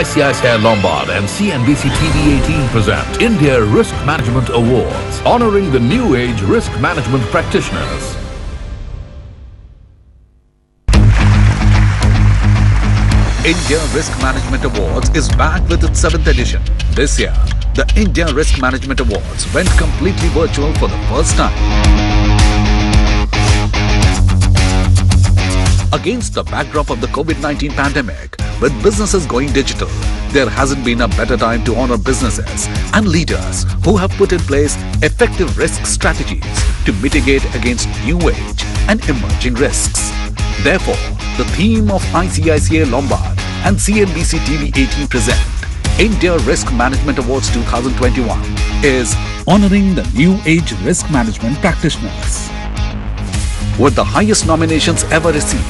ICICI Lombard and CNBC TV18 present India Risk Management Awards, honoring the new age risk management practitioners. India Risk Management Awards is back with its 7th edition. This year, the India Risk Management Awards went completely virtual for the first time. Against the backdrop of the COVID-19 pandemic, with businesses going digital, there hasn't been a better time to honor businesses and leaders who have put in place effective risk strategies to mitigate against new age and emerging risks. Therefore, the theme of ICICI Lombard and CNBC TV18 present India Risk Management Awards 2021 is honoring the new age risk management practitioners. With the highest nominations ever received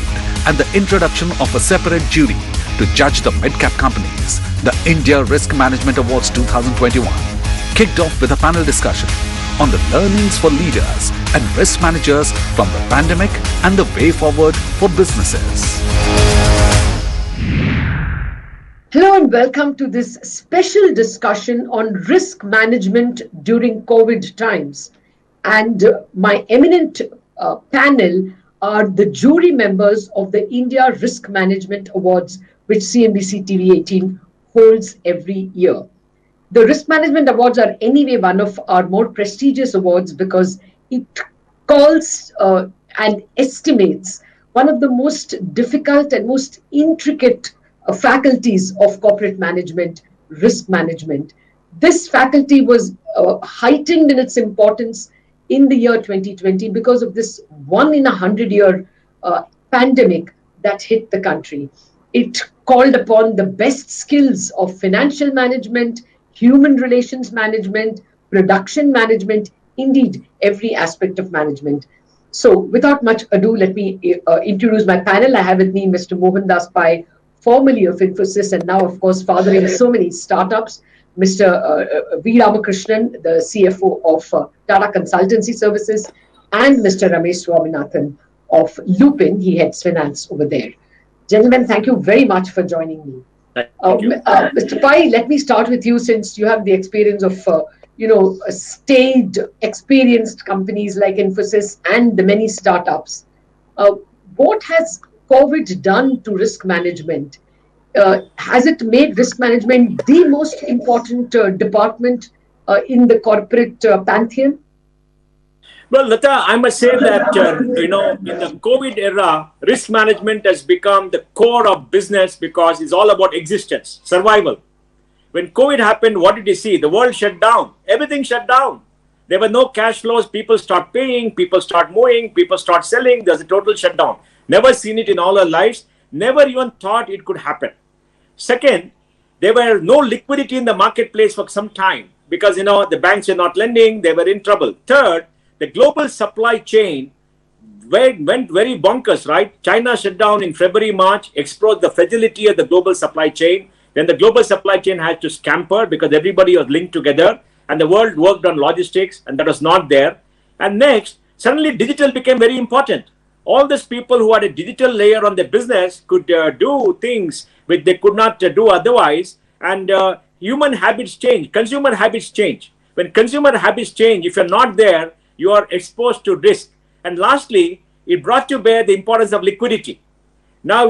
and the introduction of a separate jury to judge the mid-cap companies, the India Risk Management Awards 2021 kicked off with a panel discussion on the learnings for leaders and risk managers from the pandemic and the way forward for businesses. Hello and welcome to this special discussion on risk management during COVID times. And my eminent panel are the jury members of the India Risk Management Awards, which CNBC TV18 holds every year. The Risk Management Awards are anyway one of our more prestigious awards because it calls and estimates one of the most difficult and most intricate faculties of corporate management, risk management. This faculty was heightened in its importance in the year 2020 because of this 1 in a 100-year pandemic that hit the country. It called upon the best skills of financial management, human relations management, production management, indeed every aspect of management. So without much ado, let me introduce my panel. I have with me Mr. Mohandas Pai, formerly of Infosys and now, of course, fathering so many startups. Mr. V. Ramakrishnan, the CFO of Tata Consultancy Services, and Mr. Ramesh Swaminathan of Lupin. He heads finance over there. Gentlemen, thank you very much for joining me. Thank you. Mr. Pai, let me start with you since you have the experience of, staid, experienced companies like Infosys and the many startups. What has COVID done to risk management? Has it made risk management the most important department in the corporate pantheon? Well, Lata, I must say that, in the COVID era, risk management has become the core of business because it's all about existence, survival. When COVID happened, what did you see? The world shut down. Everything shut down. There were no cash flows. People start paying. People start moving. People start selling. There's a total shutdown. Never seen it in all our lives. Never even thought it could happen. Second, there were no liquidity in the marketplace for some time because, the banks were not lending. They were in trouble. Third, the global supply chain went very bonkers, right? China shut down in February, March, exposed the fragility of the global supply chain. Then the global supply chain had to scamper because everybody was linked together and the world worked on logistics and that was not there. And next, suddenly digital became very important. All these people who had a digital layer on their business could do things which they could not do otherwise. And human habits change, consumer habits change. When consumer habits change, if you're not there, you are exposed to risk. And lastly, it brought to bear the importance of liquidity. Now,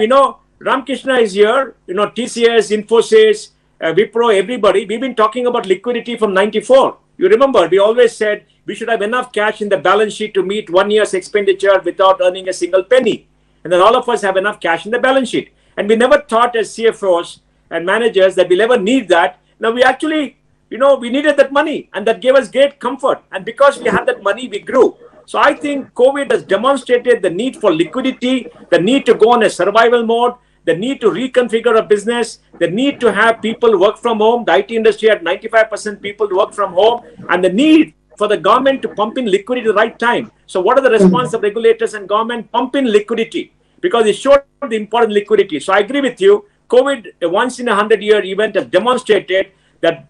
Ramakrishna is here, TCS, Infosys, Wipro, everybody. We've been talking about liquidity from '94. You remember, we always said we should have enough cash in the balance sheet to meet 1 year's expenditure without earning a single penny. And then all of us have enough cash in the balance sheet. And we never thought as CFOs and managers that we'll ever need that. Now we actually, we needed that money and that gave us great comfort. And because we had that money, we grew. So I think COVID has demonstrated the need for liquidity, the need to go on a survival mode, the need to reconfigure a business, the need to have people work from home. The IT industry had 95% people to work from home, and the need for the government to pump in liquidity at the right time. So what are the response of regulators and government? Pump in liquidity because it showed the important liquidity. So I agree with you. COVID, a once in a 100-year event, has demonstrated that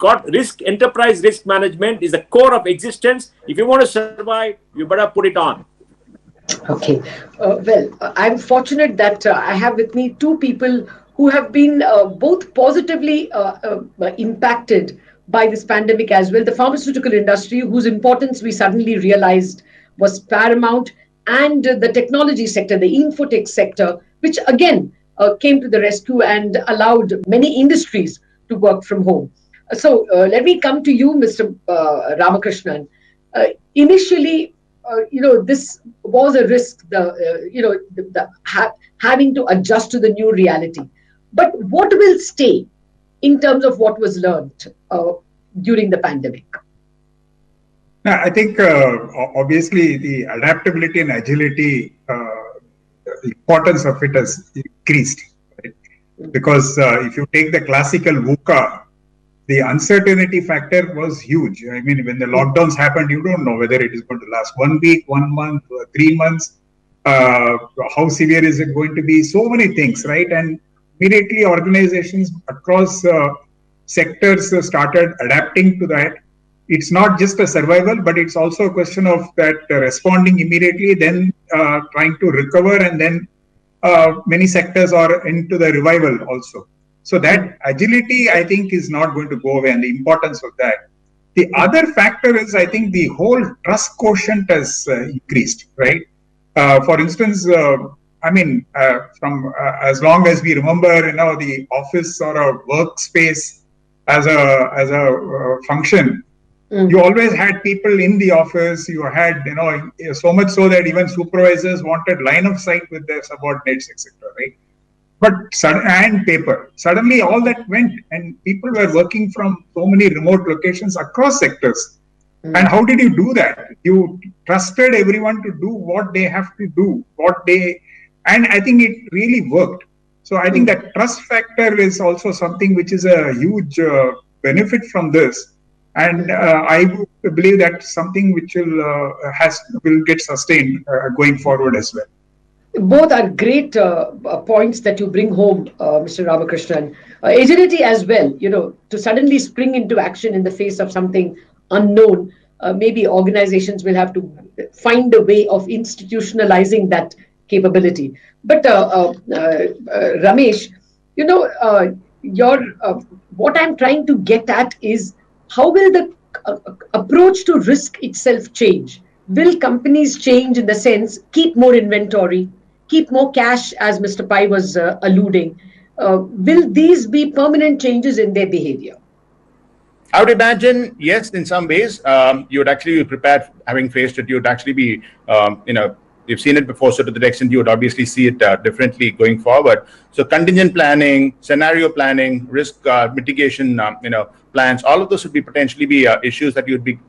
enterprise risk management is the core of existence. If you want to survive, you better put it on. Okay. Well, I'm fortunate that I have with me two people who have been both positively impacted by this pandemic as well. The pharmaceutical industry, whose importance we suddenly realized was paramount, and the technology sector, the infotech sector, which again came to the rescue and allowed many industries to work from home. So let me come to you, Mr. Ramakrishnan. Initially, this was a risk, having to adjust to the new reality. But what will stay in terms of what was learned during the pandemic? Now, I think obviously the adaptability and agility, the importance of it has increased, right? Because if you take the classical VUCA, the uncertainty factor was huge. I mean, when the lockdowns happened, you don't know whether it is going to last 1 week, 1 month, 3 months. How severe is it going to be? So many things, right? And immediately organizations across sectors started adapting to that. It's not just a survival, but it's also a question of that responding immediately, then trying to recover, and then many sectors are into the revival also. So that agility, I think, is not going to go away, and the importance of that. The other factor is, I think, the whole trust quotient has increased, right? For instance, from as long as we remember, the office or a workspace as a function, you always had people in the office. You had, so much so that even supervisors wanted line of sight with their subordinates, etc., right? But and paper, suddenly all that went, and people were working from so many remote locations across sectors. And how did you do that? You trusted everyone to do what they have to do, and I think it really worked. So I think that trust factor is also something which is a huge benefit from this. And I believe that's something which will get sustained going forward as well. Both are great points that you bring home, Mr. Ramakrishnan. Agility as well, to suddenly spring into action in the face of something unknown. Maybe organizations will have to find a way of institutionalizing that capability. But Ramesh, what I'm trying to get at is, how will the approach to risk itself change? Will companies change in the sense, keep more inventory, keep more cash, as Mr. Pai was alluding? Will these be permanent changes in their behavior? I would imagine, yes, in some ways. You would actually be prepared, having faced it. You would actually be, you've seen it before, so to the extent you would obviously see it differently going forward. So contingent planning, scenario planning, risk mitigation, plans, all of those would be potentially be issues that you would be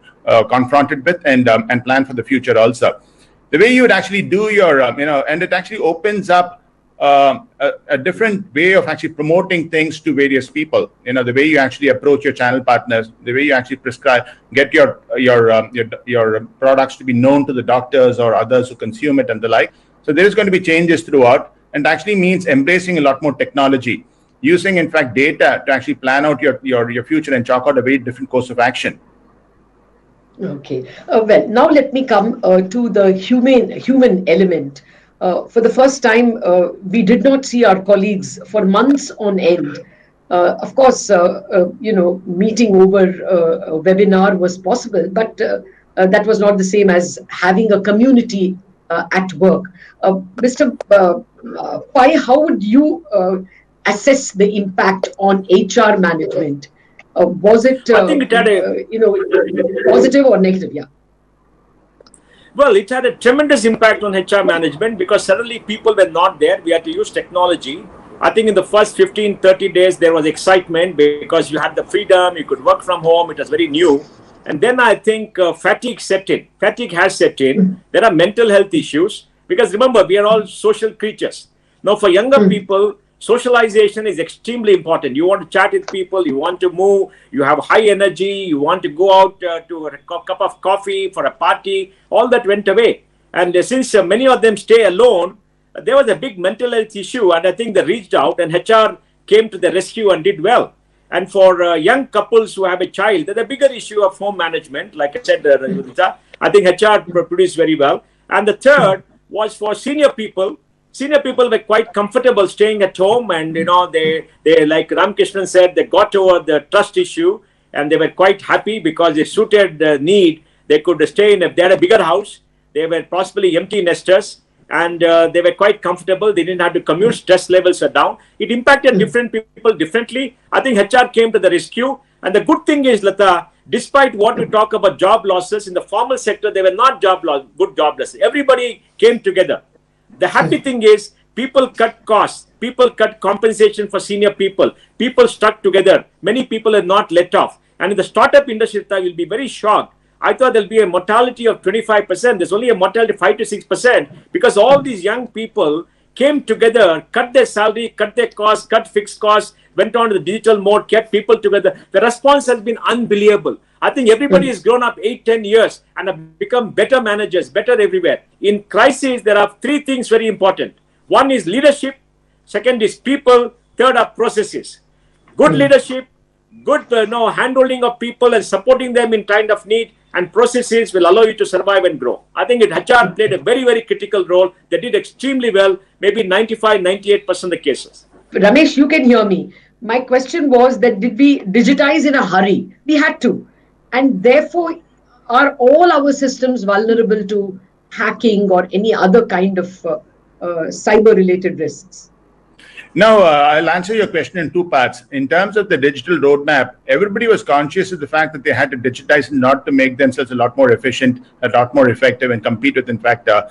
confronted with, and plan for the future also. The way you would actually do your, and it actually opens up a different way of actually promoting things to various people. The way you actually approach your channel partners, the way you actually prescribe, get your products to be known to the doctors or others who consume it and the like. So there is going to be changes throughout, and actually means embracing a lot more technology, using in fact data to actually plan out your future and chalk out a very different course of action. Okay. Well, now let me come to the human element. For the first time, we did not see our colleagues for months on end. Of course, meeting over a webinar was possible, but that was not the same as having a community at work. Mr. Pai, how would you assess the impact on HR management? Was it, I think it had a positive or negative? Yeah. Well, it had a tremendous impact on HR management, because suddenly people were not there. We had to use technology. I think in the first 15, 30 days, there was excitement because you had the freedom, you could work from home, it was very new. And then I think fatigue set in. Fatigue has set in. There are mental health issues, because remember, we are all social creatures. Now, for younger people, socialization is extremely important. You want to chat with people, you want to move, you have high energy, you want to go out to a cup of coffee for a party. All that went away. And since many of them stay alone, there was a big mental health issue. And I think they reached out, and HR came to the rescue and did well. And for young couples who have a child, there's a bigger issue of home management. Like I said, I think HR produced very well. And the third was for senior people senior people were quite comfortable staying at home, and they like Ramakrishnan said, they got over the trust issue, and they were quite happy because it suited the need. They could stay in, if they had a bigger house, they were possibly empty nesters, and they were quite comfortable. They didn't have to commute. Stress levels are down. It impacted different people differently. I think HR came to the rescue. And the good thing is, Lata, despite what we talk about job losses, in the formal sector, there were not good job losses. Everybody came together. The happy thing is, people cut costs. People cut compensation for senior people. People stuck together. Many people are not let off. And in the startup industry, you'll be very shocked. I thought there'll be a mortality of 25%. There's only a mortality of 5 to 6% because all these young people came together, cut their salary, cut their costs, cut fixed costs, went on to the digital mode, kept people together. The response has been unbelievable. I think everybody has grown up 8-10 years and have become better managers, better everywhere. In crisis, there are 3 things very important. One is leadership. Second is people. Third are processes. Good leadership, good handholding of people and supporting them in time of need, and processes will allow you to survive and grow. I think HR played a very, very critical role. They did extremely well, maybe 95-98% of the cases. Ramesh, you can hear me. My question was that did we digitize in a hurry? We had to. And therefore, are all our systems vulnerable to hacking or any other kind of cyber-related risks? Now, I'll answer your question in 2 parts. In terms of the digital roadmap, everybody was conscious of the fact that they had to digitize not to make themselves a lot more efficient, a lot more effective, and compete with, in fact, the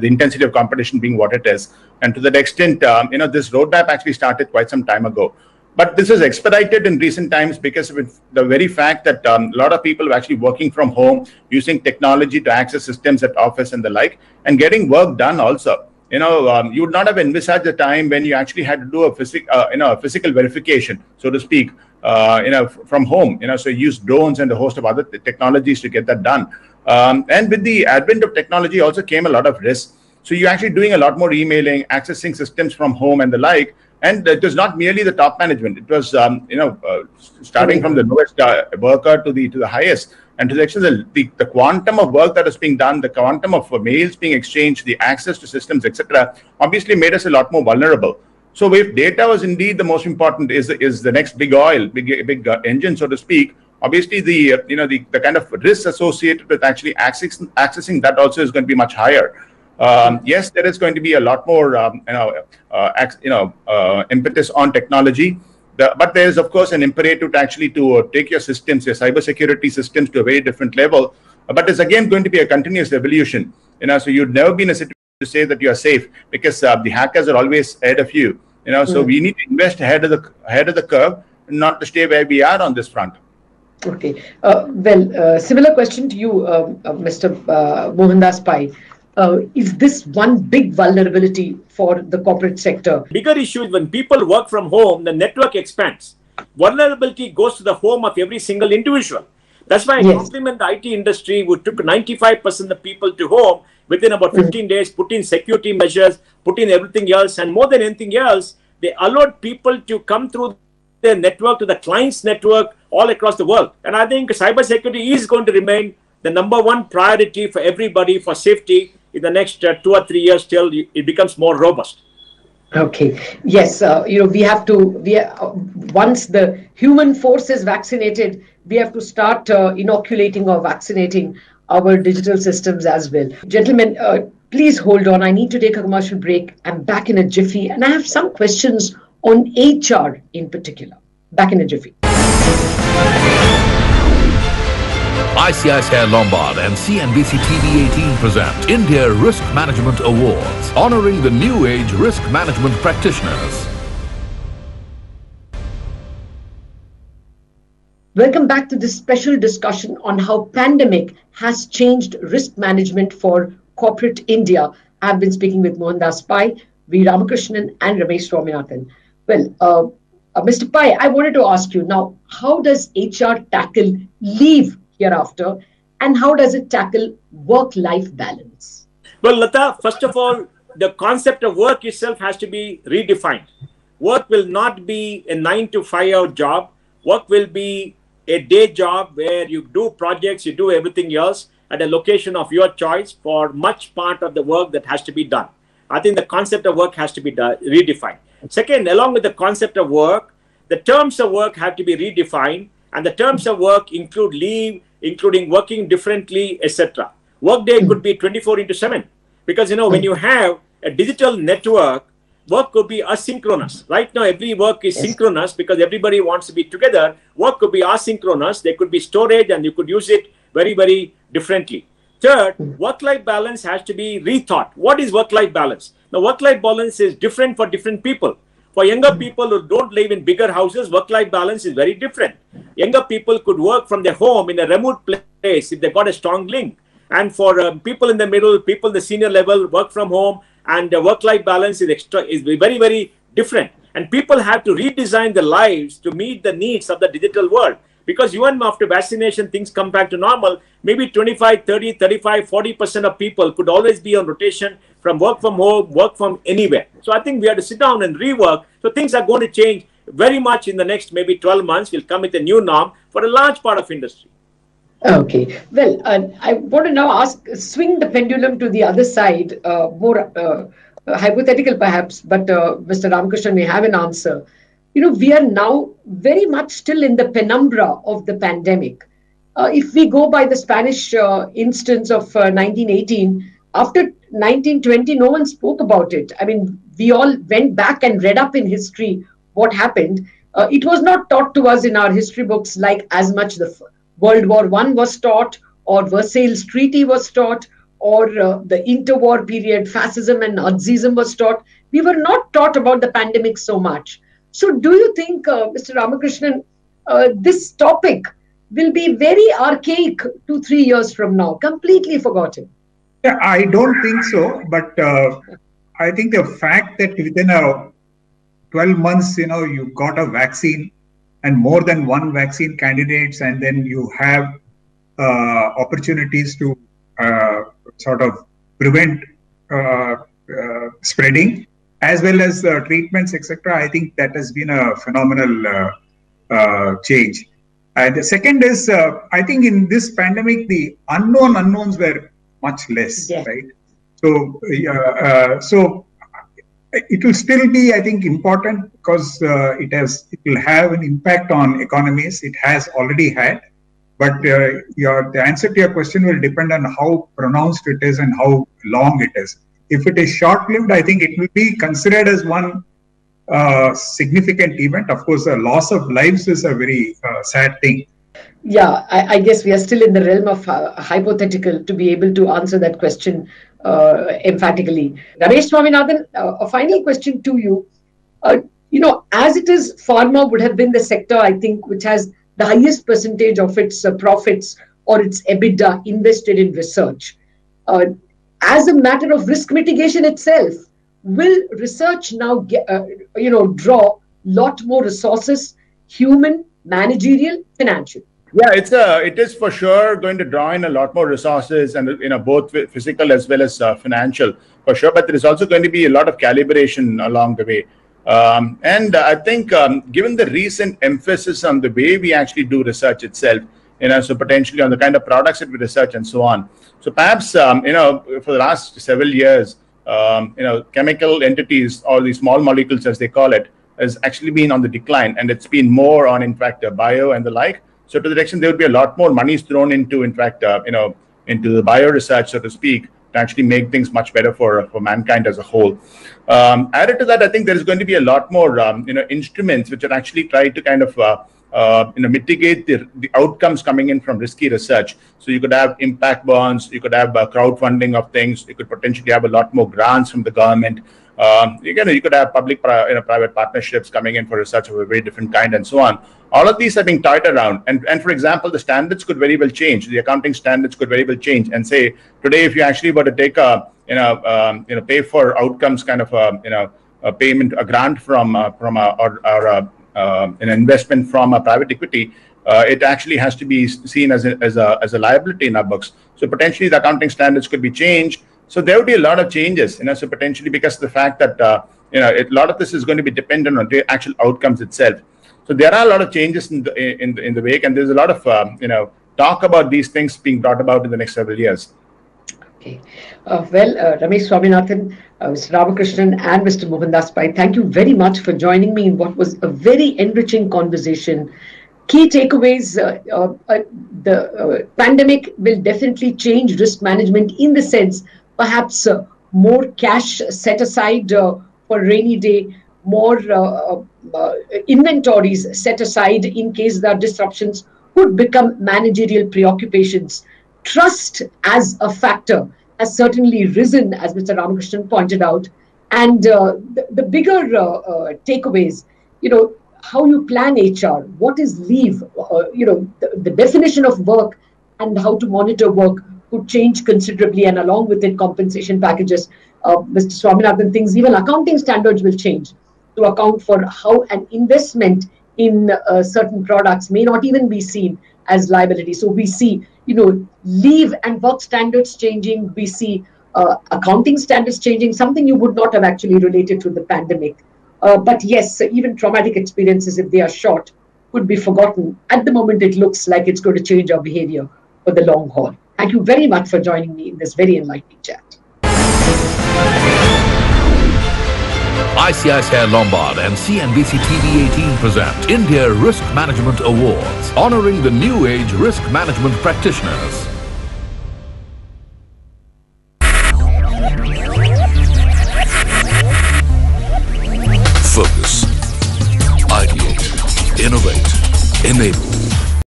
intensity of competition being what it is. And to that extent, this roadmap actually started quite some time ago. But this is expedited in recent times because of the very fact that a lot of people are actually working from home, using technology to access systems at office and the like, and getting work done also. You would not have envisaged a time when you actually had to do a physical verification, so to speak, from home. So you use drones and a host of other technologies to get that done. And with the advent of technology also came a lot of risks. So you're actually doing a lot more emailing, accessing systems from home and the like. And it was not merely the top management. It was, starting from the lowest worker to the highest. And to the extent that the quantum of work that is being done, the quantum of mails being exchanged, the access to systems, etc., obviously made us a lot more vulnerable. So if data was indeed the most important, is the next big oil, big engine, so to speak, obviously the kind of risks associated with actually accessing that also is going to be much higher. Yes, there is going to be a lot more impetus on technology. But there is, of course, an imperative to actually take your systems, your cybersecurity systems, to a very different level. But it's again going to be a continuous evolution. So you'd never be in a situation to say that you are safe because the hackers are always ahead of you. So we need to invest ahead of the curve, not to stay where we are on this front. Okay. Similar question to you, Mr. Mohandas Pai. Is this one big vulnerability for the corporate sector? Bigger issue is when people work from home, the network expands. Vulnerability goes to the home of every single individual. That's why I compliment the IT industry, who took 95% of the people to home within about 15 days, put in security measures, put in everything else. And more than anything else, they allowed people to come through their network to the client's network all across the world. And I think cybersecurity is going to remain the #1 priority for everybody for safety in the next 2 or 3 years till it becomes more robust. Okay. Yes. We have to. Once the human force is vaccinated, we have to start inoculating or vaccinating our digital systems as well. Gentlemen, please hold on. I need to take a commercial break. I'm back in a jiffy, and I have some questions on HR in particular. Back in a jiffy. ICICI Lombard and CNBC TV18 present India Risk Management Awards, honoring the new age risk management practitioners. Welcome back to this special discussion on how pandemic has changed risk management for corporate India. I've been speaking with Mohandas Pai, V. Ramakrishnan, and Ramesh Swaminathan. Well, Mr. Pai, I wanted to ask you now, how does HR tackle leave hereafter, and how does it tackle work-life balance? Well, Lata, first of all, the concept of work itself has to be redefined. Work will not be a 9 to 5 hour job. Work will be a day job where you do projects, you do everything else at a location of your choice for much part of the work that has to be done. I think the concept of work has to be redefined. Second, along with the concept of work, the terms of work have to be redefined, and the terms of work include leave, including working differently, etc. Workday could be 24/7, because when you have a digital network, work could be asynchronous. Right now, every work is synchronous because everybody wants to be together. Work could be asynchronous. There could be storage, and you could use it very, very differently. Third, work-life balance has to be rethought. What is work-life balance? Now, work-life balance is different for different people. For younger people who don't live in bigger houses, work-life balance is very different. Younger people could work from their home in a remote place if they got a strong link. And for people in the middle, people in the senior level, work from home, and work-life balance is very, very different. And people have to redesign their lives to meet the needs of the digital world. Because even after vaccination, things come back to normal. Maybe 25, 30, 35, 40% of people could always be on rotation from work from home, work from anywhere. So I think we have to sit down and rework. So things are going to change very much in the next maybe 12 months. We'll come with a new norm for a large part of industry. Okay. Well, I want to now swing the pendulum to the other side, more hypothetical perhaps, but Mr. Ramakrishnan may have an answer. We are now very much still in the penumbra of the pandemic. If we go by the Spanish instance of 1918, after 1920, no one spoke about it. I mean, we all went back and read up in history what happened. It was not taught to us in our history books like as much the World War I was taught, or Versailles Treaty was taught, or the interwar period, fascism and Nazism was taught. We were not taught about the pandemic so much. So do you think, Mr. Ramakrishnan, this topic will be very archaic 2-3 years from now, completely forgotten? Yeah, I don't think so. But I think the fact that within 12 months, you got a vaccine and more than one vaccine candidates, and then you have opportunities to sort of prevent spreading, as well as treatments, etc. I think that has been a phenomenal change. And the second is, I think in this pandemic, the unknowns were much less, right? So, so it will still be, I think, important because it will have an impact on economies. It has already had, but the answer to your question will depend on how pronounced it is and how long it is. If it is short-lived, I think it will be considered as one significant event. Of course, the loss of lives is a very sad thing. Yeah, I guess we are still in the realm of hypothetical to be able to answer that question emphatically. Ramesh Swaminathan, a final question to you. As it is, pharma would have been the sector, I think, which has the highest percentage of its profits or its EBITDA invested in research. As a matter of risk mitigation itself, will research now draw a lot more resources, human, managerial, financial? Yeah, it is for sure going to draw in a lot more resources, and both physical as well as financial, for sure. But there is also going to be a lot of calibration along the way. And I think given the recent emphasis on the way we actually do research itself, so potentially on the kind of products that we research and so on. So perhaps, for the last several years, chemical entities, or the small molecules as they call it, has actually been on the decline, and it's been more on, in fact, bio and the like. So to the extent there would be a lot more money thrown into, in fact, into the bio research, so to speak, to actually make things much better for mankind as a whole. Added to that, I think there is going to be a lot more, instruments which are actually trying to kind of, mitigate the outcomes coming in from risky research. So you could have impact bonds, you could have crowdfunding of things, you could potentially have a lot more grants from the government. You could have public-private partnerships coming in for research of a very different kind, and so on. All of these are being tied around, and for example, the standards could very well change. The accounting standards could very well change, and say today, if you actually were to take pay for outcomes kind of a payment, a grant from an investment from a private equity, it actually has to be seen as a liability in our books. So potentially the accounting standards could be changed. So there will be a lot of changes, so potentially because of the fact that a lot of this is going to be dependent on the actual outcomes itself. So there are a lot of changes in the wake, and there's a lot of talk about these things being brought about in the next several years. Okay. Ramesh Swaminathan, Mr. Ramakrishnan, and Mr. Mohandas Pai, thank you very much for joining me in what was a very enriching conversation. Key takeaways, the pandemic will definitely change risk management in the sense perhaps more cash set aside for rainy day, more inventories set aside in case there are disruptions could become managerial preoccupations. Trust as a factor has certainly risen, as Mr. Ramakrishnan pointed out. And the bigger takeaways, how you plan HR, what is leave, the definition of work and how to monitor work could change considerably, and along with it, compensation packages. Mr. Swaminathan thinks even accounting standards will change to account for how an investment in certain products may not even be seen as liability. So we see, leave and work standards changing. We see accounting standards changing, something you would not have actually related to the pandemic. But yes, even traumatic experiences, if they are short, could be forgotten. At the moment, it looks like it's going to change our behavior for the long haul. Thank you very much for joining me in this very enlightening chat. ICICI Lombard and CNBC TV18 present India Risk Management Awards, honoring the new age risk management practitioners.